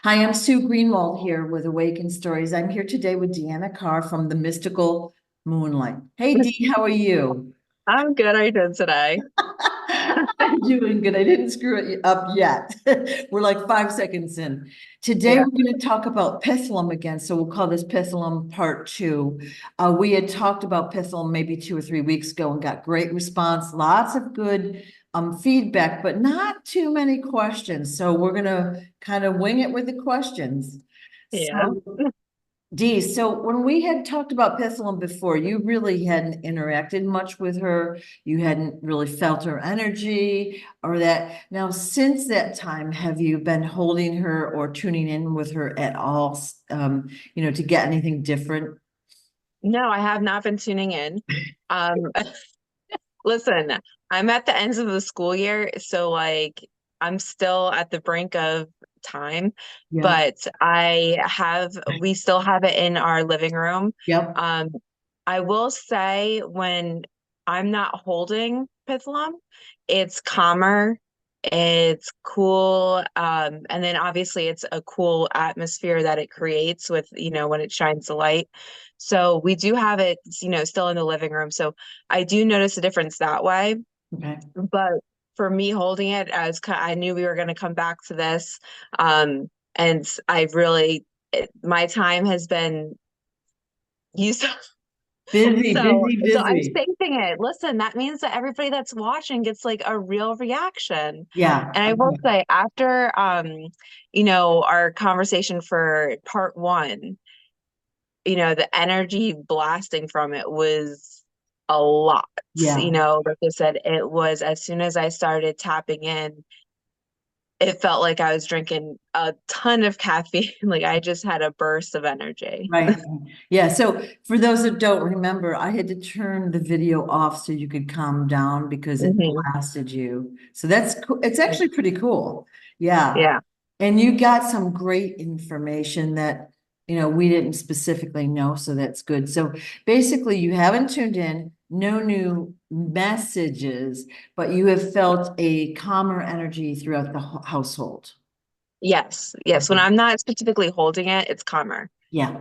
Hi, I'm Sue Greenwald here with Awaken Stories. I'm here today with Deanna Carr from the Mystical Moonlight. Hey, Dee, how are you? I'm good. How are you doing today? I'm doing good. I didn't screw it up yet. We're like 5 seconds in. Today, Yeah. we're going to talk about Pitholem again. So we'll call this Pitholem Part 2. We had talked about Pitholem maybe 2 or 3 weeks ago and got great response, lots of good feedback, but not too many questions. So we're going to kind of wing it with the questions. Yeah. So Dee, so when we had talked about Pitholem before, you really hadn't interacted much with her. You hadn't really felt her energy or that. Now, since that time, have you been holding her or tuning in with her at all, to get anything different? No, I have not been tuning in. Um, listen, I'm at the ends of the school year, so I'm still at the brink of time, Yeah. but we still have it in our living room. Yep. Um, I will say when I'm not holding Pitholum, it's calmer, it's cool, and then obviously it's a cool atmosphere that it creates with, when it shines the light. So we do have it, still in the living room. So I do notice a difference that way. Okay. But for me holding it, I knew we were going to come back to this. And my time has been used. Busy, So, busy, so I'm busy. saving it. Listen, that means that everybody that's watching gets like a real reaction. Yeah. And I will Okay. say after, our conversation for part one, the energy blasting from it was a lot. Yeah. Like I said, it was as soon as I started tapping in, it felt like I was drinking a ton of caffeine. Like I just had a burst of energy. Right. Yeah. So for those that don't remember, I had to turn the video off so you could calm down because it Hmm. blasted you. So that's cool. It's actually pretty cool. Yeah. Yeah. And you got some great information that, we didn't specifically know. So that's good. So basically, you haven't tuned in, no new messages, but you have felt a calmer energy throughout the household. Yes. Yes. When I'm not specifically holding it, it's calmer. Yeah.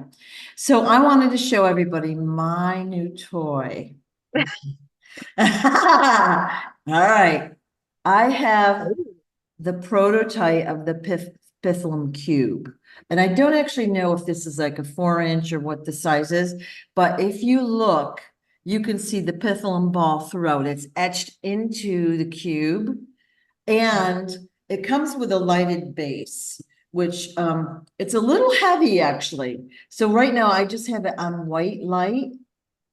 So I wanted to show everybody my new toy. All right. I have the prototype of the Pitholem cube. And I don't actually know if this is like a 4 inch or what the size is, but if you look, you can see the Pitholem ball throughout. It's etched into the cube. And it comes with a lighted base, which it's a little heavy actually. So right now I just have it on white light.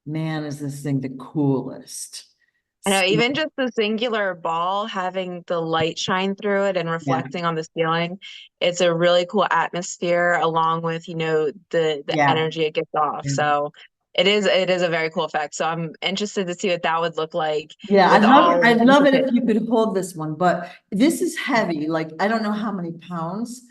Man, is this thing the coolest. I know, So, even just the singular ball having the light shine through it and yeah, reflecting on the ceiling, it's a really cool atmosphere along with, the yeah. energy it gives off. Yeah, So it is a very cool effect. So I'm interested to see what that would look like yeah, with all of I'd the love it intricate. if you could hold this one, but this is heavy, like I don't know how many pounds,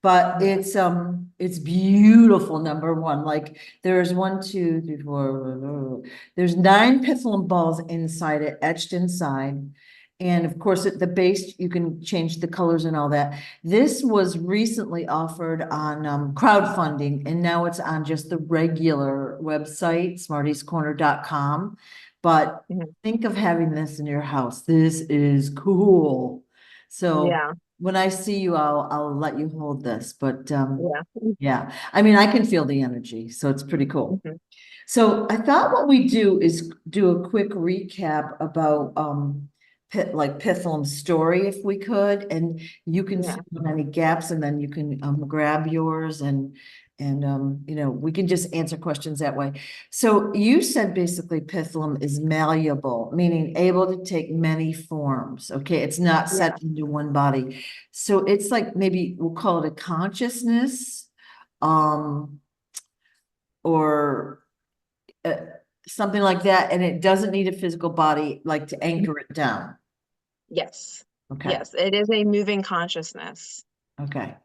but it's beautiful, number one. Like there's 1, 2, 3, 4, there's 9 Pitholem inside it, etched inside. And of course, at the base, you can change the colors and all that. This was recently offered on crowdfunding, and now it's on just the regular website, smartiescorner.com. But Mhm. think of having this in your house. This is cool. So Yeah, when I see you, I'll let you hold this. But yeah. yeah, I mean, I can feel the energy, so it's pretty cool. Mhm. So I thought what we do is do a quick recap about Pitholem's story if we could, and you can Yeah. fill in any gaps and then you can grab yours and we can just answer questions that way. So you said basically Pitholem is malleable, meaning able to take many forms. Okay, it's not Yeah. set into one body. So it's like maybe we'll call it a consciousness, um, or uh, something like that, and it doesn't need a physical body like to anchor it down. Yes. Okay, Yes. It is a moving consciousness. okay.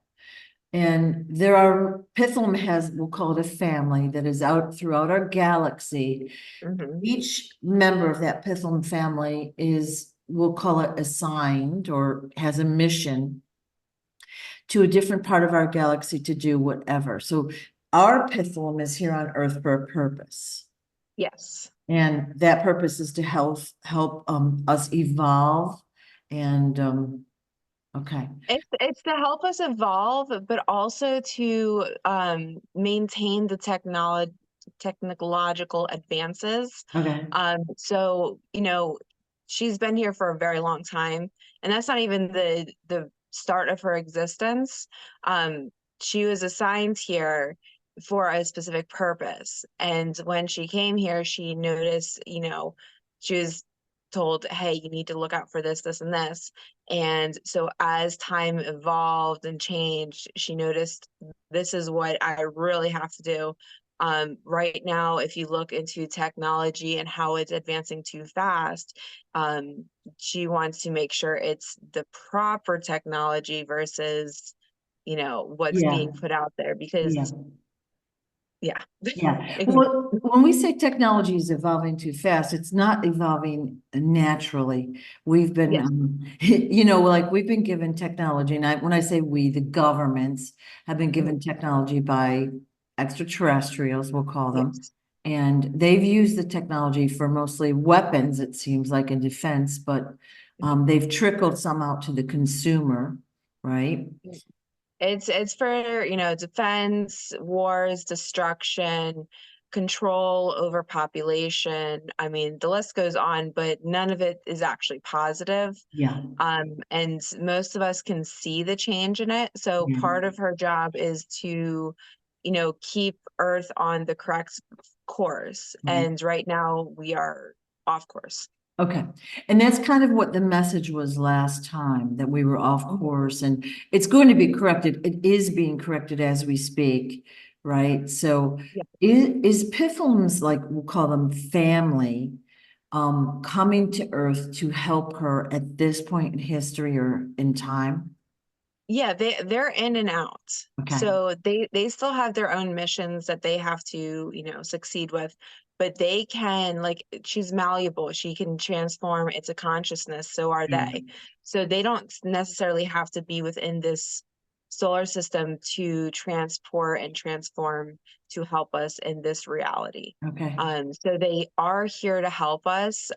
And there are, Pitholem has, we'll call it a family that is out throughout our galaxy. Hmm. Each member of that Pitholem family is, we'll call it assigned or has a mission to a different part of our galaxy to do whatever. So our Pitholem is here on Earth for a purpose. Yes. And that purpose is to help us evolve and okay. It's to help us evolve, but also to maintain the technological advances. Okay. So, she's been here for a very long time, and that's not even the start of her existence. She was assigned here for a specific purpose. And when she came here, she noticed, she was told, hey, you need to look out for this, this, and this. And so as time evolved and changed, she noticed this is what I really have to do. Right now, if you look into technology and how it's advancing too fast, she wants to make sure it's the proper technology versus, what's Yeah. being put out there because Yeah. yeah. Yeah. Well, when we say technology is evolving too fast, it's not evolving naturally. We've been, Yes. like we've been given technology, and when I say we, the governments have been given technology by extraterrestrials, we'll call them. Yes. And they've used the technology for mostly weapons, it seems like, in defense, but they've trickled some out to the consumer, right? It's for, defense, wars, destruction, control over population. I mean, the list goes on, but none of it is actually positive. Yeah. And most of us can see the change in it. So Yeah. part of her job is to, keep Earth on the correct course. Right. And right now we are off course. Okay. And that's kind of what the message was last time, that we were off course, and it's going to be corrected. It is being corrected as we speak, right? So Yeah. is Pitholem's, like we'll call them family, coming to Earth to help her at this point in history or in time? Yeah, they're in and out. Okay. So they still have their own missions that they have to, succeed with, but they can, like, she's malleable. She can transform into consciousness, so are Yeah. they. So they don't necessarily have to be within this solar system to transport and transform to help us in this reality. Okay. So they are here to help us.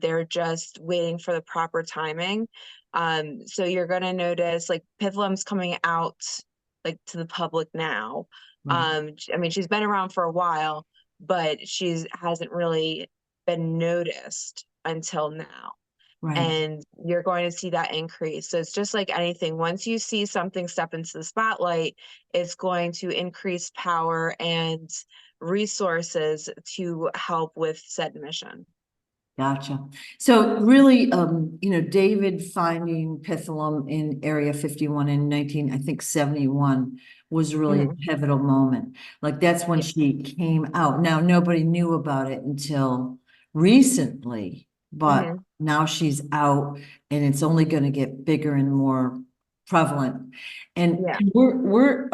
They're just waiting for the proper timing. So you're gonna notice like Pitholem's coming out like to the public now. Right. I mean, she's been around for a while, but she's hasn't really been noticed until now. Right. And you're going to see that increase. So it's just like anything. Once you see something step into the spotlight, it's going to increase power and resources to help with said mission. Gotcha. So really, David finding Pitholem in Area 51 in 19, I think 71 was really a Mhm. pivotal moment. Like that's when Yeah. she came out. Now, nobody knew about it until recently, but Mhm. now she's out and it's only going to get bigger and more prevalent. And Yeah. we're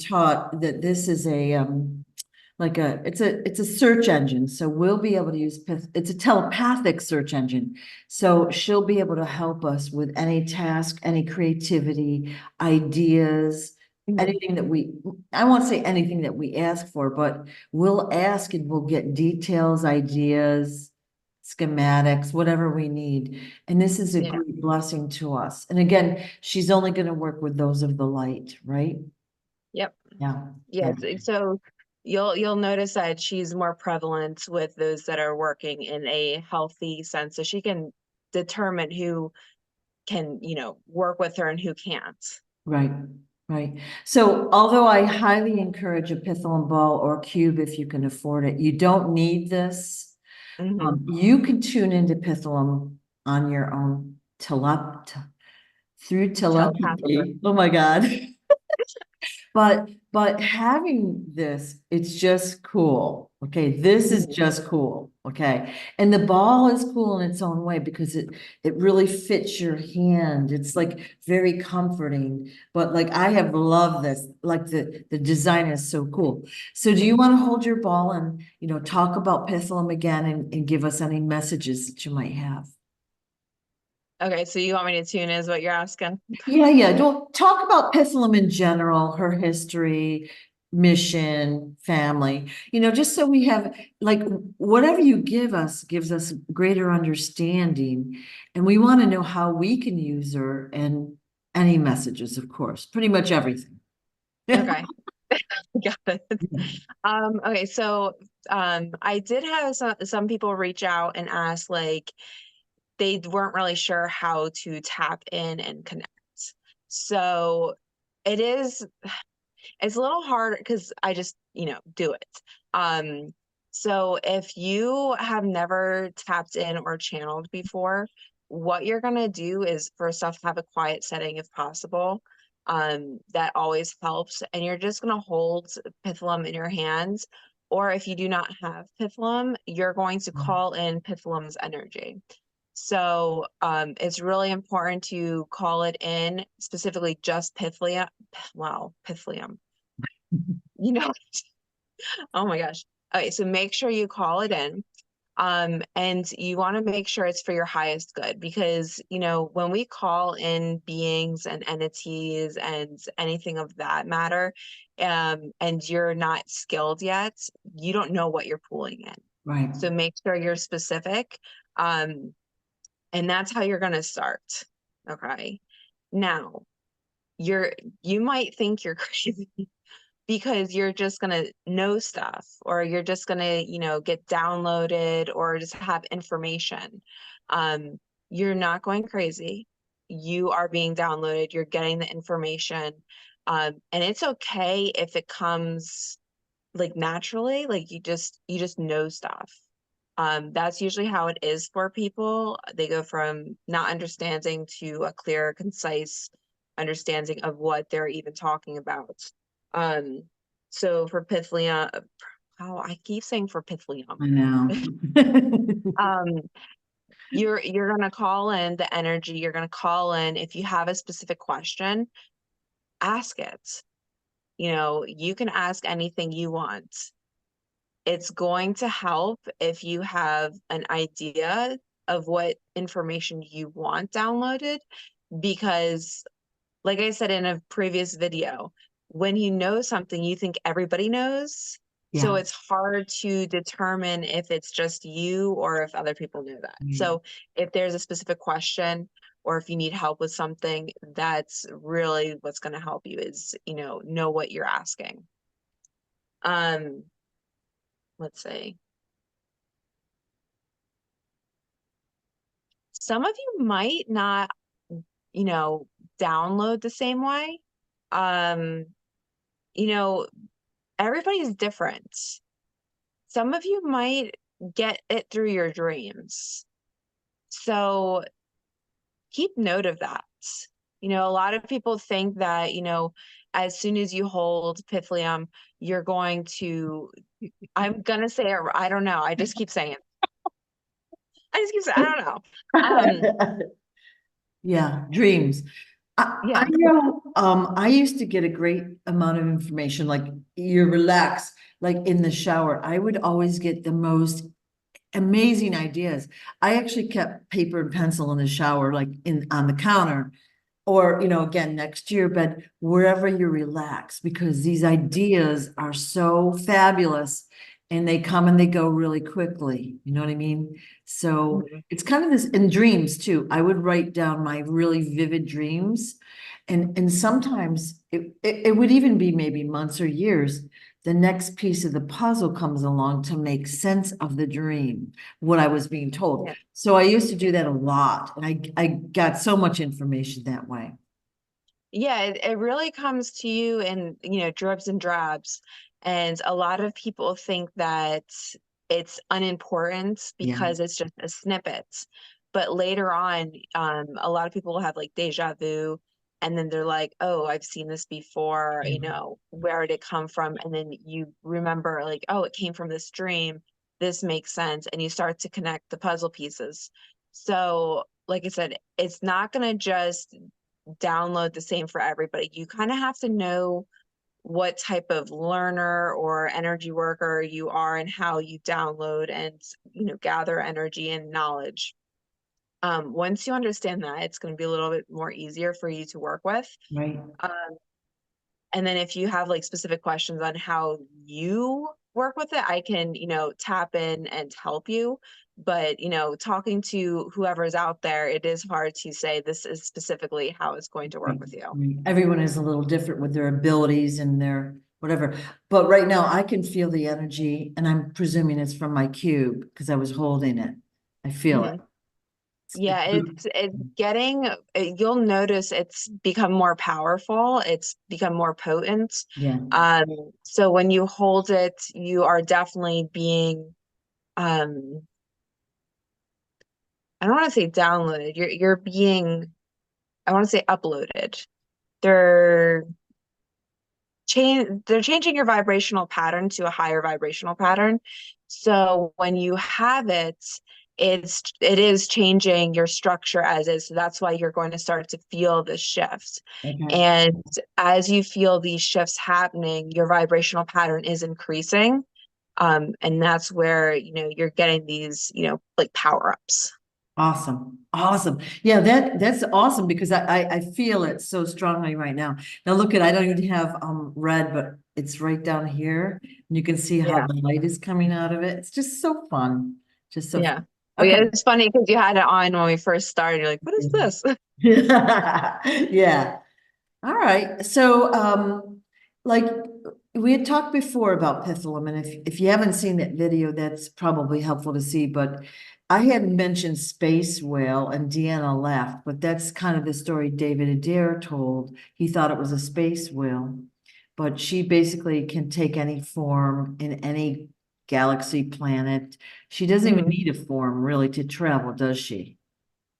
taught that this is it's a search engine. So we'll be able to it's a telepathic search engine. So she'll be able to help us with any task, any creativity, ideas, Mhm. anything that I won't say anything that we ask for, but we'll ask and we'll get details, ideas, schematics, whatever we need. And this is a Yeah. great blessing to us. And again, she's only going to work with those of the light, right? Yep. Yeah. Yeah. Yes. So you'll notice that she's more prevalent with those that are working in a healthy sense. So she can determine who can, work with her and who can't. Right, right. So although I highly encourage a Pitholem ball or cube if you can afford it, you don't need this. Hmm. You can tune into Pitholem on your own through Telepathically. telepathy. Oh my God. But having this, it's just cool. Okay, this is Mhm. just cool. Okay. And the ball is cool in its own way because it really fits your hand. It's like very comforting. But like I have loved this. Like the design is so cool. So do you want to hold your ball and talk about Pitholem again and give us any messages that you might have? Okay, so you want me to tune is what you're asking? Yeah. Don't talk about Pitholem in general, her history, mission, family, just so we have like whatever you give us gives us greater understanding. And we want to know how we can use her and any messages, of course, pretty much everything. Okay. Got it. Okay, so I did have some people reach out and ask like they weren't really sure how to tap in and connect. So it is it's a little hard because I just, do it. Um, so if you have never tapped in or channeled before, what you're gonna do is first off have a quiet setting if possible. That always helps. And you're just gonna hold Pitholem in your hands. Or if you do not have Pitholem, you're going to call in Pitholem's energy. So it's really important to call it in, specifically just Pithium. Wow, Pithium. You know, oh my gosh. Okay, so make sure you call it in. And you want to make sure it's for your highest good because, when we call in beings and entities and anything of that matter, and you're not skilled yet, you don't know what you're pulling in. Right. So make sure you're specific. And that's how you're going to start. Okay. Now, you might think you're crazy because you're just going to know stuff or you're just going to, get downloaded or just have information. Um, you're not going crazy. You are being downloaded, you're getting the information. And it's okay if it comes like naturally, like you just know stuff. That's usually how it is for people. They go from not understanding to a clear, concise understanding of what they're even talking about. Um, so for Pithlea, oh, I keep saying for Pithlea. I know. Um, you're gonna call in the energy, you're gonna call in if you have a specific question, ask it. You can ask anything you want. It's going to help if you have an idea of what information you want downloaded because like I said in a previous video, when you know something you think everybody knows, so Yeah. it's hard to determine if it's just you or if other people know that. Right. So if there's a specific question or if you need help with something, that's really what's going to help you is, know what you're asking. Um, let's see. Some of you might not, you know, download the same way. Um, you know, everybody's different. Some of you might get it through your dreams. So keep note of that. A lot of people think that, as soon as you hold Pythium, you're going to, I'm gonna say it, I don't know. I just keep saying it. I just keep saying, I don't know. Yeah, dreams. I Yeah, know, I used to get a great amount of information, like you relax, like in the shower. I would always get the most amazing ideas. I actually kept paper and pencil in the shower, like on the counter. Or, again, next to your bed, wherever you relax, because these ideas are so fabulous and they come and they go really quickly. You know what I mean? So Mhm. it's kind of this in dreams too. I would write down my really vivid dreams. And sometimes it would even be maybe months or years. The next piece of the puzzle comes along to make sense of the dream, what I was being told. Yeah. So I used to do that a lot, and I got so much information that way. Yeah, it really comes to you in, dribs and drabs. And a lot of people think that it's unimportant Yeah. because it's just a snippet. But later on, a lot of people will have like deja vu, and then they're like, oh, I've seen this before, where did it come from? And then you remember, like, oh, it came from this dream. This makes sense. And you start to connect the puzzle pieces. So, like I said, it's not going to just download the same for everybody. You kind of have to know what type of learner or energy worker you are and how you download and gather energy and knowledge. Once you understand that, it's going to be a little bit more easier for you to work with. Right. Um, and then if you have like specific questions on how you work with it, I can, tap in and help you. But, talking to whoever's out there, it is hard to say this is specifically how it's going to work Right, with you. right. Everyone is a little different with their abilities and their whatever. But right now I can feel the energy and I'm presuming it's from my cube because I was holding it. I feel it. Mhm. Yeah, it's getting, you'll notice it's become more powerful. It's become more potent. Yeah. Um, so when you hold it, you are definitely being, um, I don't want to say downloaded. You're being, I want to say uploaded. They're they're changing your vibrational pattern to a higher vibrational pattern. So when you have it, it is changing your structure as is. So that's why you're going to start to feel the shifts. Okay. And as you feel these shifts happening, your vibrational pattern is increasing. And that's where, you're getting these, like power ups. Awesome. Awesome. Yeah, that's awesome because I feel it so strongly right now. Now look at, I don't even have red, but it's right down here. And you can see how Yeah. the light is coming out of it. It's just so fun. Just so Yeah. fun. Oh, yeah, Okay. it's funny because you had it on when we first started. You're like, what is this? Yeah. All right. So, like we had talked before about Pitholem, and if you haven't seen that video, that's probably helpful to see. But I had mentioned space whale, and Deanna laughed, but that's kind of the story David Adair told. He thought it was a space whale, but she basically can take any form in any galaxy, planet. She doesn't even Mhm. need a form really to travel, does she?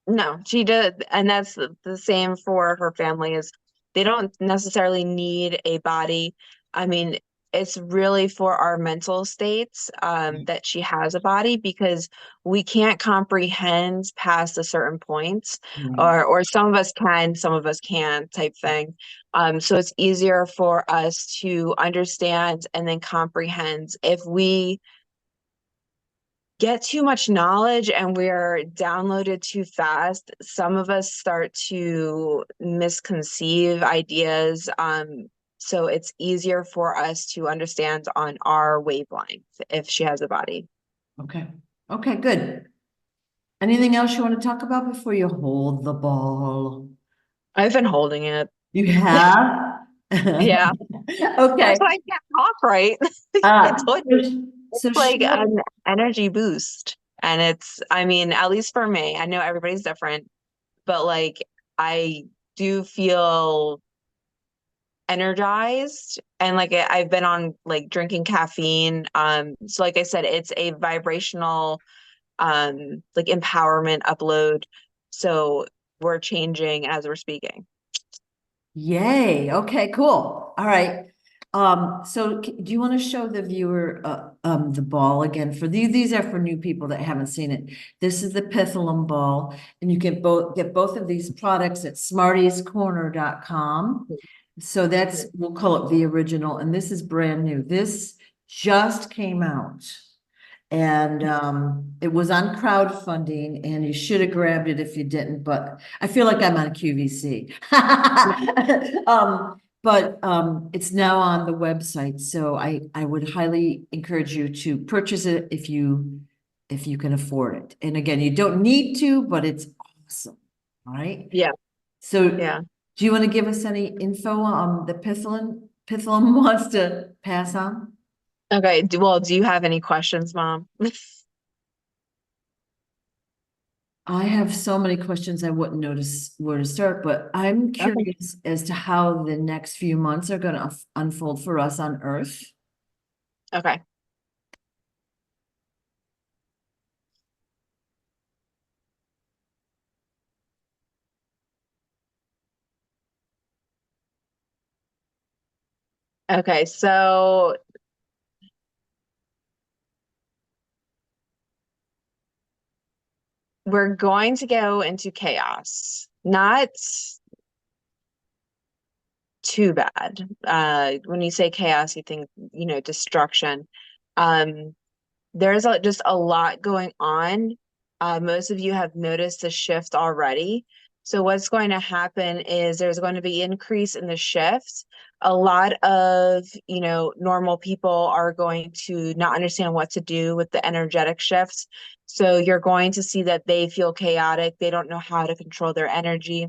No, she did, and that's the same for her family is they don't necessarily need a body. I mean, it's really for our mental states that she has a body because we can't comprehend past a certain point, Right. or some of us can, some of us can't type thing. So it's easier for us to understand and then comprehend if we get too much knowledge and we're downloaded too fast, some of us start to misconceive ideas. So it's easier for us to understand on our wavelength if she has a body. Okay. Okay, good. Anything else you want to talk about before you hold the ball? I've been holding it. You have? Yeah. That's Okay. why I can't talk right. I Uh, told you. so, It's so like show, an energy boost. And I mean, at least for me, I know everybody's different, but like I do feel energized and like I've been on like drinking caffeine. So like I said, it's a vibrational like empowerment upload. So we're changing as we're speaking. yay. Okay, cool. All right. So do you want to show the viewer the ball again? For these are for new people that haven't seen it. This is the Pitholem ball, and you can get both of these products at smartiescorner.com. So that's, we'll call it the original, and this is brand new. This just came out. And it was on crowdfunding, and you should have grabbed it if you didn't, but I feel like I'm on QVC. But it's now on the website, so I would highly encourage you to purchase it if you can afford it. And again, you don't need to, but it's awesome. All right. Yeah, So yeah. do you want to give us any info on the Pitholem wants to pass on? Okay. Well, do you have any questions, Mom? I have so many questions I wouldn't notice where to start, but I'm Okay. curious as to how the next few months are going to unfold for us on Earth. Okay. Okay. So we're going to go into chaos. Not too bad. When you say chaos, you think, destruction. Um, there's just a lot going on. Most of you have noticed a shift already. So what's going to happen is there's going to be increase in the shift. A lot of, normal people are going to not understand what to do with the energetic shifts. So you're going to see that they feel chaotic. They don't know how to control their energy.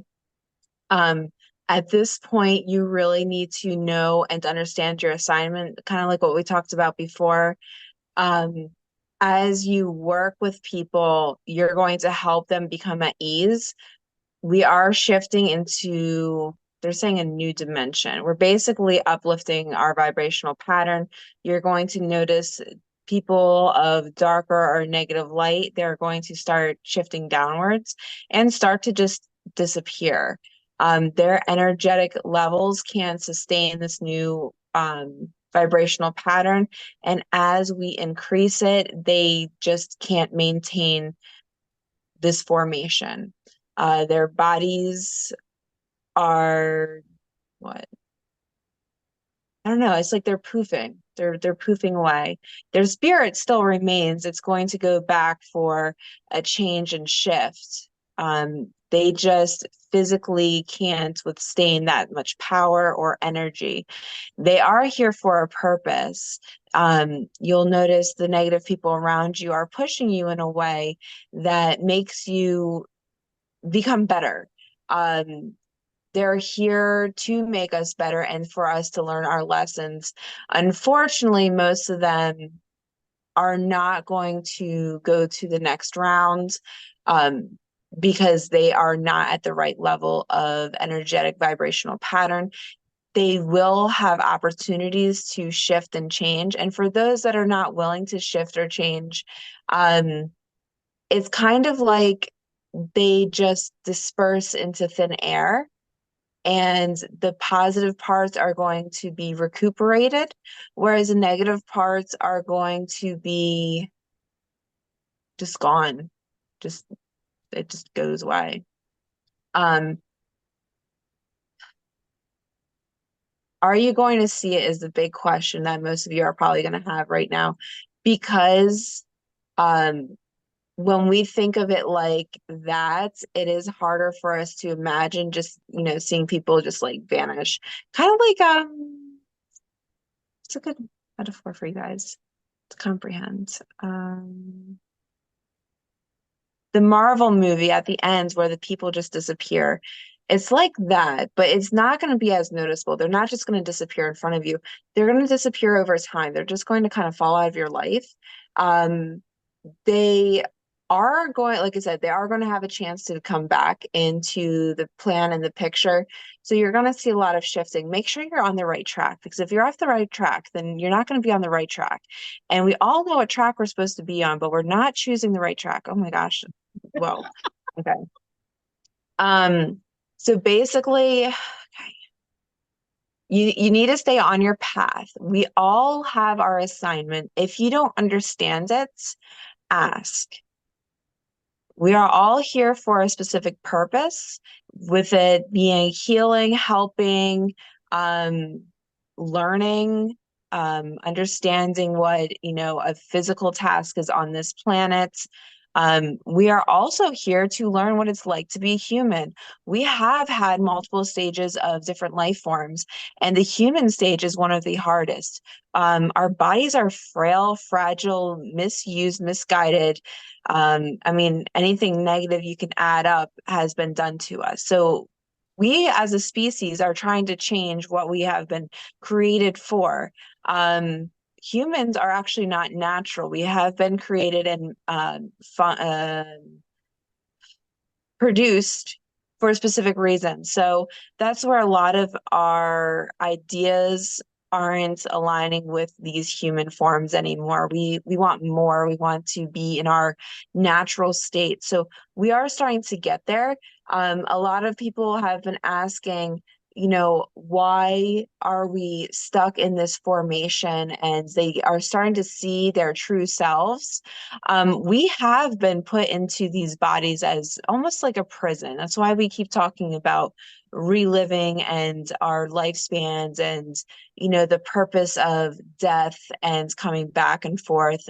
Um, at this point, you really need to know and understand your assignment, kind of like what we talked about before. Um, as you work with people, you're going to help them become at ease. We are shifting into, they're saying, a new dimension. We're basically uplifting our vibrational pattern. You're going to notice people of darker or negative light, they're going to start shifting downwards and start to just disappear. Their energetic levels can sustain this new vibrational pattern. And as we increase it, they just can't maintain this formation. Their bodies are what? I don't know. It's like they're poofing. They're poofing away. Their spirit still remains. It's going to go back for a change and shift. They just physically can't withstand that much power or energy. They are here for a purpose. You'll notice the negative people around you are pushing you in a way that makes you become better. They're here to make us better and for us to learn our lessons. Unfortunately, most of them are not going to go to the next round because they are not at the right level of energetic vibrational pattern. They will have opportunities to shift and change. And for those that are not willing to shift or change, it's kind of like they just disperse into thin air, and the positive parts are going to be recuperated, whereas the negative parts are going to be just gone. Just it just goes away. Um, are you going to see it is the big question that most of you are probably going to have right now, because um when we think of it like that, it is harder for us to imagine just, seeing people just like vanish. Kind of like it's a good metaphor for you guys to comprehend. The Marvel movie at the end where the people just disappear. It's like that, but it's not going to be as noticeable. They're not just going to disappear in front of you. They're going to disappear over time. They're just going to kind of fall out of your life. Um, they are going, like I said, they are going to have a chance to come back into the plan and the picture. So you're going to see a lot of shifting. Make sure you're on the right track, because if you're off the right track, then you're not going to be on the right track. And we all know what track we're supposed to be on, but we're not choosing the right track. Oh my gosh. Whoa. Okay. So basically, okay, you need to stay on your path. We all have our assignment. If you don't understand it, ask. We are all here for a specific purpose, with it being healing, helping, um, learning, understanding what, a physical task is on this planet. We are also here to learn what it's like to be human. We have had multiple stages of different life forms, and the human stage is one of the hardest. Our bodies are frail, fragile, misused, misguided. I mean, anything negative you can add up has been done to us. So we as a species are trying to change what we have been created for. Humans are actually not natural. We have been created and produced for a specific reason. So that's where a lot of our ideas aren't aligning with these human forms anymore. We want more. We want to be in our natural state. So we are starting to get there. A lot of people have been asking, why are we stuck in this formation? And they are starting to see their true selves. We have been put into these bodies as almost like a prison. That's why we keep talking about reliving and our lifespans and, the purpose of death and coming back and forth.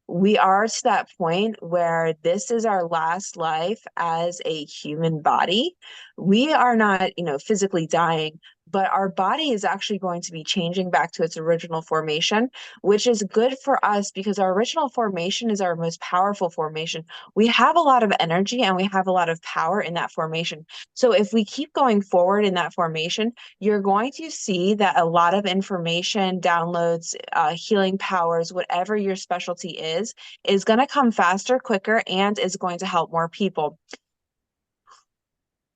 we are to that point where this is our last life as a human body. We are not, physically dying, but our body is actually going to be changing back to its original formation, which is good for us because our original formation is our most powerful formation. We have a lot of energy and we have a lot of power in that formation. So if we keep going forward in that formation, you're going to see that a lot of information, downloads, healing powers, whatever your specialty is going to come faster, quicker, and is going to help more people.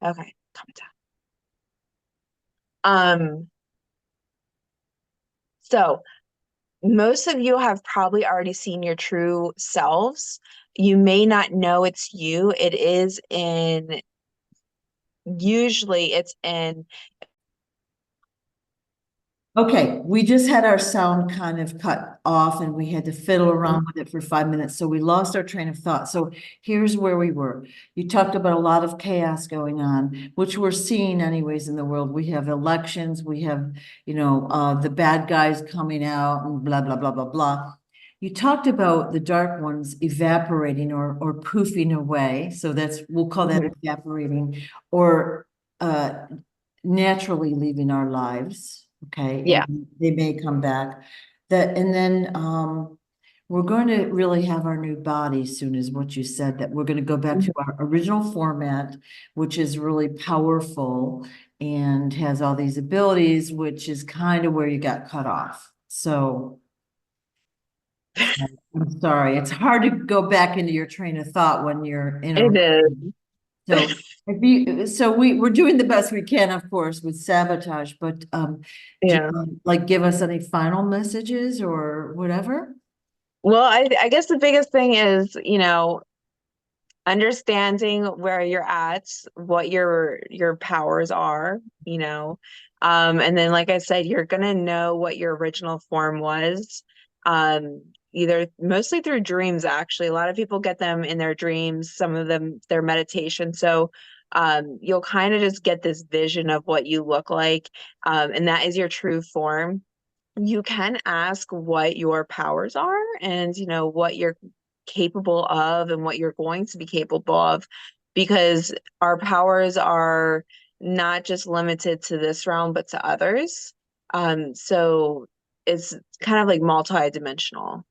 Okay, calm it down. So most of you have probably already seen your true selves. You may not know it's you. Usually it's in. Okay, we just had our sound kind of cut off and we had to fiddle around with it for 5 minutes. So we lost our train of thought. So here's where we were. You talked about a lot of chaos going on, which we're seeing anyways in the world. We have elections, we have, the bad guys coming out and blah, blah, blah, blah, blah. You talked about the dark ones evaporating or poofing away. So we'll call that evaporating or naturally leaving our lives. Okay, Yeah. and they may come back. And then we're going to really have our new body soon, is what you said, that we're going to go back to our original format, which is really powerful and has all these abilities, which is kind of where you got cut off. So I'm sorry, it's hard to go back into your train of thought when you're in a. It is. So we're doing the best we can, of course, with sabotage, but do Yeah. you like give us any final messages or whatever? Well, I guess the biggest thing is, understanding where you're at, what your powers are, and then like I said, you're gonna know what your original form was, either mostly through dreams. Actually, a lot of people get them in their dreams, some of them their meditation. So you'll kind of just get this vision of what you look like, and that is your true form. You can ask what your powers are and what you're capable of and what you're going to be capable of, because our powers are not just limited to this realm but to others. So it's kind of like multi-dimensional.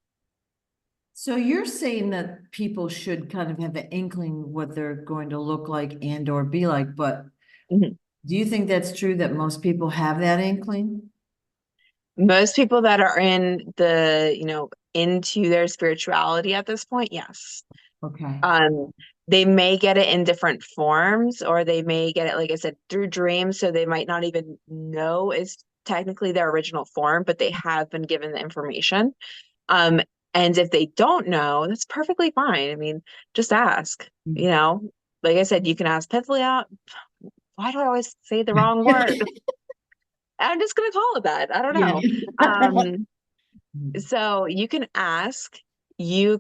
So you're saying that people should kind of have an inkling what they're going to look like and or be like, but Mhm. do you think that's true that most people have that inkling? Most people that are in into their spirituality at this point, yes. Okay. Um, they may get it in different forms, or they may get it, like I said, through dreams. So they might not even know it's technically their original form, but they have been given the information. Um, and if they don't know, that's perfectly fine. I mean, just ask, like I said, you can ask Pitholem. Why do I always say the wrong word? I'm just gonna call it that. I don't Yeah. know. So you can ask your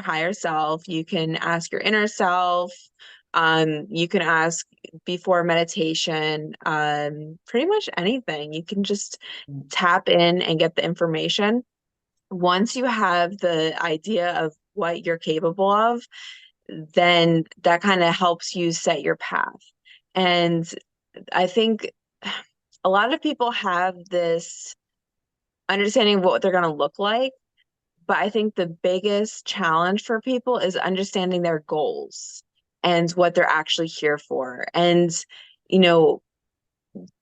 higher self, you can ask your inner self, you can ask before meditation, pretty much anything. You can just tap in and get the information. Once you have the idea of what you're capable of, then that kind of helps you set your path. And I think a lot of people have this understanding of what they're going to look like. But I think the biggest challenge for people is understanding their goals and what they're actually here for. And, you know,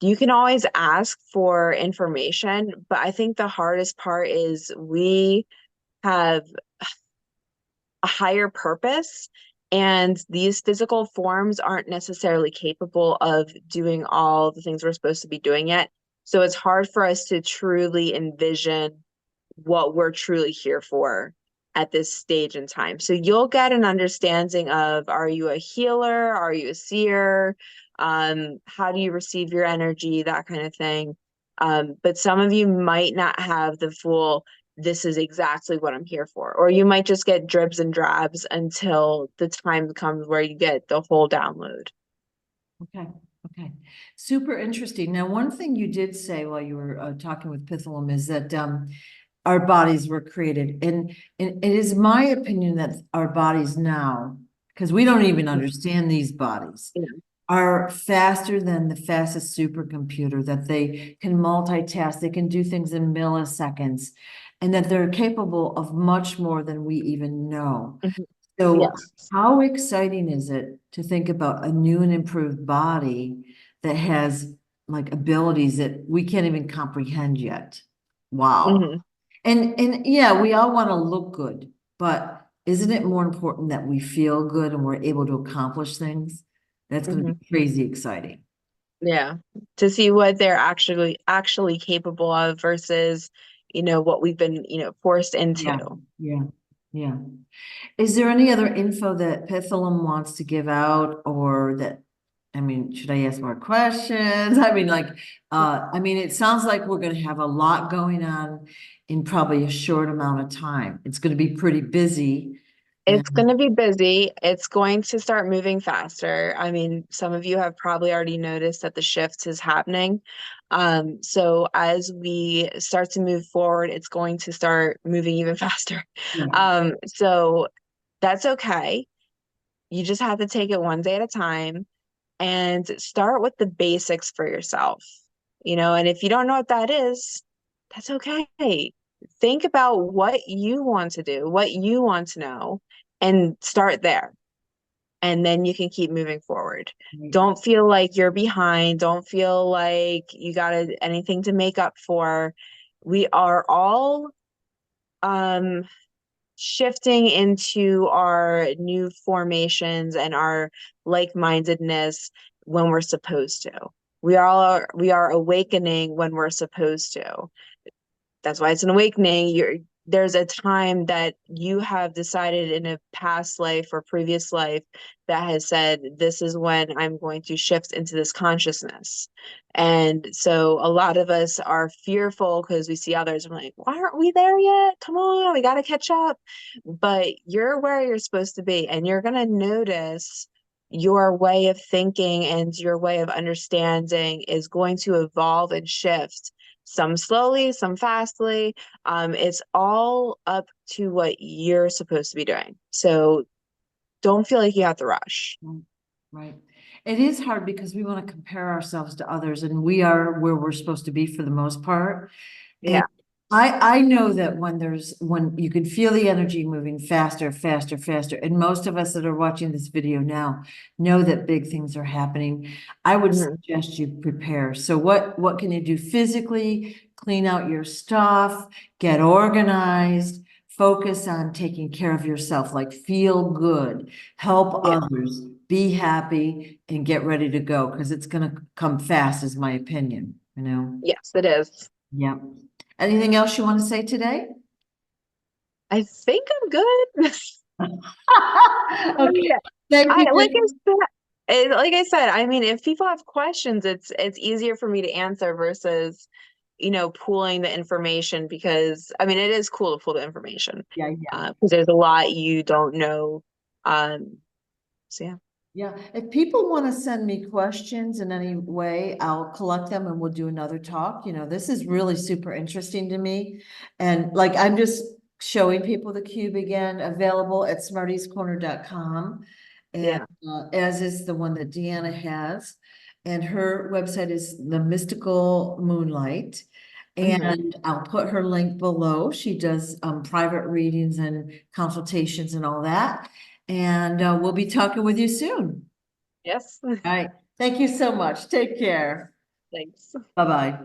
you can always ask for information, but I think the hardest part is we have a higher purpose, and these physical forms aren't necessarily capable of doing all the things we're supposed to be doing yet. So it's hard for us to truly envision what we're truly here for at this stage in time. So you'll get an understanding of, are you a healer? Are you a seer? How do you receive your energy? That kind of thing. But some of you might not have the full, this is exactly what I'm here for. Or you might just get dribs and drabs until the time comes where you get the whole download. Okay. Okay. Super interesting. Now, one thing you did say while you were talking with Pitholem is that our bodies were created. And it is my opinion that our bodies now, because we don't even understand these bodies, Yeah. are faster than the fastest supercomputer, that they can multitask, they can do things in milliseconds, and that they're capable of much more than we even know. Mhm. So Yes. how exciting is it to think about a new and improved body that has like abilities that we can't even comprehend yet? Wow. Hmm. And yeah, we all want to look good, but isn't it more important that we feel good and we're able to accomplish things? That's going to Hmm. be crazy exciting. Yeah. To see what they're actually capable of versus, what we've been, forced into. Yeah, yeah, yeah. Is there any other info that Pitholem wants to give out or that, I mean, should I ask more questions? I mean, like, I mean, it sounds like we're going to have a lot going on in probably a short amount of time. It's going to be pretty busy. And It's going to be busy. It's going to start moving faster. I mean, some of you have probably already noticed that the shift is happening. So as we start to move forward, it's going to start moving even faster. yeah, So that's okay. You just have to take it one day at a time and start with the basics for yourself. And if you don't know what that is, that's okay. Think about what you want to do, what you want to know, and start there. And then you can keep moving forward. right. Don't feel like you're behind. Don't feel like you got anything to make up for. We are all um shifting into our new formations and our like-mindedness when we're supposed to. We are awakening when we're supposed to. That's why it's an awakening. There's a time that you have decided in a past life or previous life that has said, this is when I'm going to shift into this consciousness. And so a lot of us are fearful because we see others and we're like, why aren't we there yet? Come on, we got to catch up. But you're where you're supposed to be, and you're going to notice your way of thinking and your way of understanding is going to evolve and shift, some slowly, some fastly. It's all up to what you're supposed to be doing. So don't feel like you have to rush. Right. Right. It is hard because we want to compare ourselves to others and we are where we're supposed to be for the most part. And Yeah. I know that when you can feel the energy moving faster, faster, faster, and most of us that are watching this video now know that big things are happening. I would Hmm. suggest you prepare. So what can you do physically? Clean out your stuff, get organized, focus on taking care of yourself, like feel good, help Yeah. others, be happy, and get ready to go because it's going to come fast, is my opinion, you know? Yes, it is. Yeah. Anything else you want to say today? I think I'm good. Okay. Yeah. Thank you. I like I said, like I said, I mean, if people have questions, it's easier for me to answer versus, pooling the information because I mean, it is cool to pool the information, Yeah, yeah. because there's a lot you don't know. So yeah. Yeah. If people want to send me questions in any way, I'll collect them and we'll do another talk. You know, this is really super interesting to me. And like I'm just showing people the cube again, available at smartiescorner.com. And Yeah. as is the one that Deanna has. And her website is The Mystical Moonlight. Hmm. And I'll put her link below. She does private readings and consultations and all that. And we'll be talking with you soon. Yes. All right. Thank you so much. Take care. Thanks. Bye-bye.